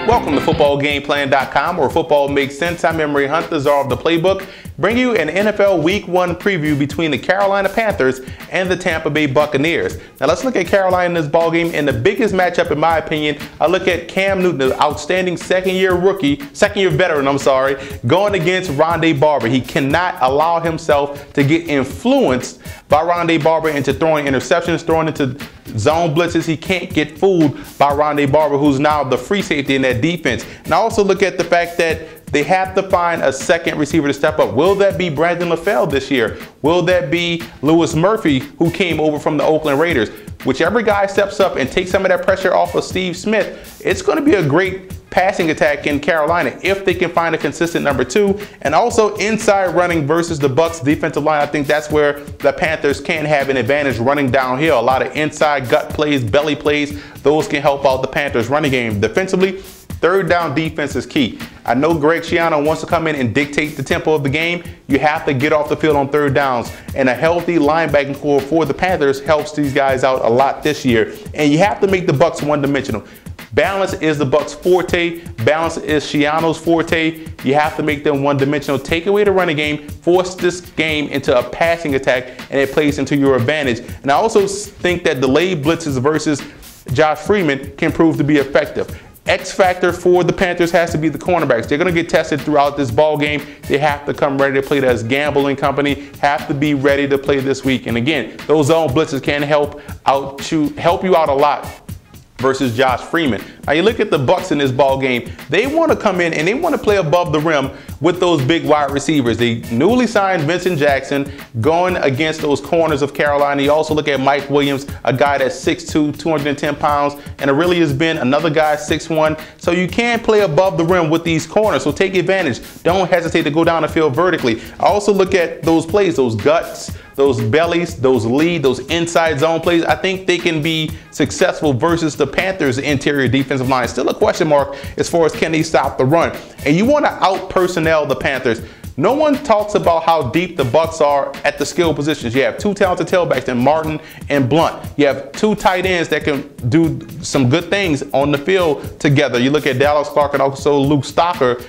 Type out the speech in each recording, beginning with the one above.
Welcome to footballgameplan.com, where football makes sense. I'm Emery Hunt, the czar of the playbook, bring you an NFL Week 1 preview between the Carolina Panthers and the Tampa Bay Buccaneers. Now let's look at Carolina in this ballgame. In the biggest matchup, in my opinion, I look at Cam Newton, the outstanding second-year veteran, going against Rondé Barber. He cannot allow himself to get influenced by Rondé Barber into throwing interceptions, throwing into zone blitzes. He can't get fooled by Rondé Barber, who's now the free safety in that defense. And I also look at the fact that they have to find a second receiver to step up. Will that be Brandon LaFell this year? Will that be Louis Murphy, who came over from the Oakland Raiders? Whichever guy steps up and takes some of that pressure off of Steve Smith, it's going to be a great passing attack in Carolina if they can find a consistent number 2. And also inside running versus the Bucs defensive line. I think that's where the Panthers can have an advantage running downhill. A lot of inside gut plays, belly plays, those can help out the Panthers running game. Defensively, third down defense is key. I know Greg Schiano wants to come in and dictate the tempo of the game. You have to get off the field on third downs. And a healthy linebacking core for the Panthers helps these guys out a lot this year. And you have to make the Bucs one-dimensional. Balance is the Bucs' forte. Balance is Schiano's forte. You have to make them one-dimensional. Take away the running game, force this game into a passing attack, and it plays into your advantage. And I also think that delayed blitzes versus Josh Freeman can prove to be effective. X factor for the Panthers has to be the cornerbacks. They're going to get tested throughout this ball game. They have to come ready to play. As Gamble and company have to be ready to play this week. And again, those zone blitzes can help you out a lot versus Josh Freeman. Now you look at the Bucs in this ball game. They want to come in and they want to play above the rim with those big wide receivers. They newly signed Vincent Jackson going against those corners of Carolina. You also look at Mike Williams, a guy that's 6'2", 210 pounds, and it really has been another guy 6'1". So you can play above the rim with these corners. So take advantage. Don't hesitate to go down the field vertically. I also look at those plays, those guts, those bellies, those lead, those inside zone plays. I think they can be successful versus the Panthers' interior defensive line. Still a question mark as far as can they stop the run. And you want to out-personnel the Panthers. No one talks about how deep the Bucs are at the skill positions. You have two talented tailbacks in Martin and Blunt. You have two tight ends that can do some good things on the field together. You look at Dallas Clark and also Luke Stocker.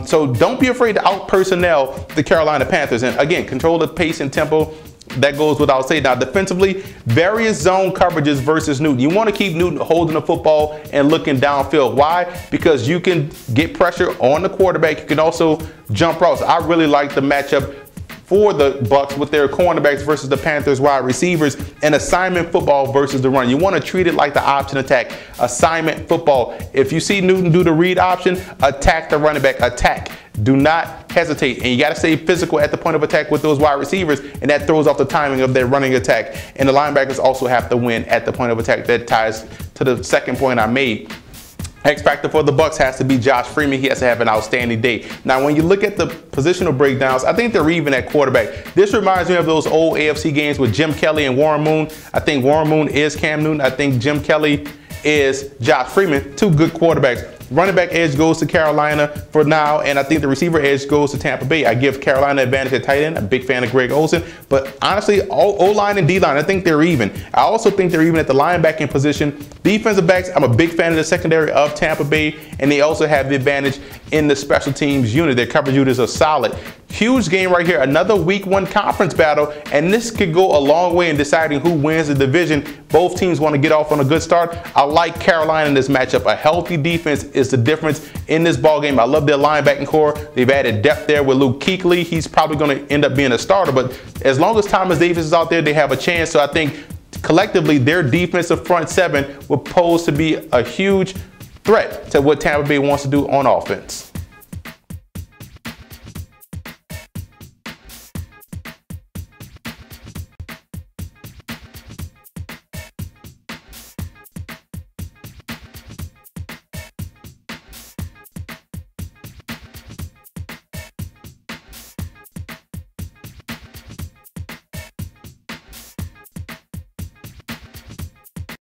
So don't be afraid to out-personnel the Carolina Panthers. And again, control the pace and tempo. That goes without saying. Now, defensively, various zone coverages versus Newton. You want to keep Newton holding the football and looking downfield. Why? Because you can get pressure on the quarterback. You can also jump routes. I really like the matchup for the Bucs with their cornerbacks versus the Panthers wide receivers, and assignment football versus the run. You want to treat it like the option attack, assignment football. If you see Newton do the read option, attack the running back, attack. Do not hesitate, and you got to stay physical at the point of attack with those wide receivers, and that throws off the timing of their running attack. And the linebackers also have to win at the point of attack. That ties to the second point I made. X factor for the Bucs has to be Josh Freeman. He has to have an outstanding day. Now, when you look at the positional breakdowns, I think they're even at quarterback. This reminds me of those old AFC games with Jim Kelly and Warren Moon. I think Warren Moon is Cam Newton. I think Jim Kelly is Josh Freeman. Two good quarterbacks. Running back edge goes to Carolina for now, and I think the receiver edge goes to Tampa Bay. I give Carolina advantage at tight end. I'm a big fan of Greg Olsen, but honestly, O-line and D-line, I think they're even. I also think they're even at the linebacking position. Defensive backs, I'm a big fan of the secondary of Tampa Bay, and they also have the advantage in the special teams unit. Their coverage units are solid. Huge game right here, another Week 1 conference battle, and this could go a long way in deciding who wins the division. Both teams want to get off on a good start. I like Carolina in this matchup. A healthy defense is the difference in this ball game. I love their linebacking core. They've added depth there with Luke Kuechly. He's probably going to end up being a starter, but as long as Thomas Davis is out there, they have a chance. So I think collectively their defensive front seven will pose to be a huge threat to what Tampa Bay wants to do on offense.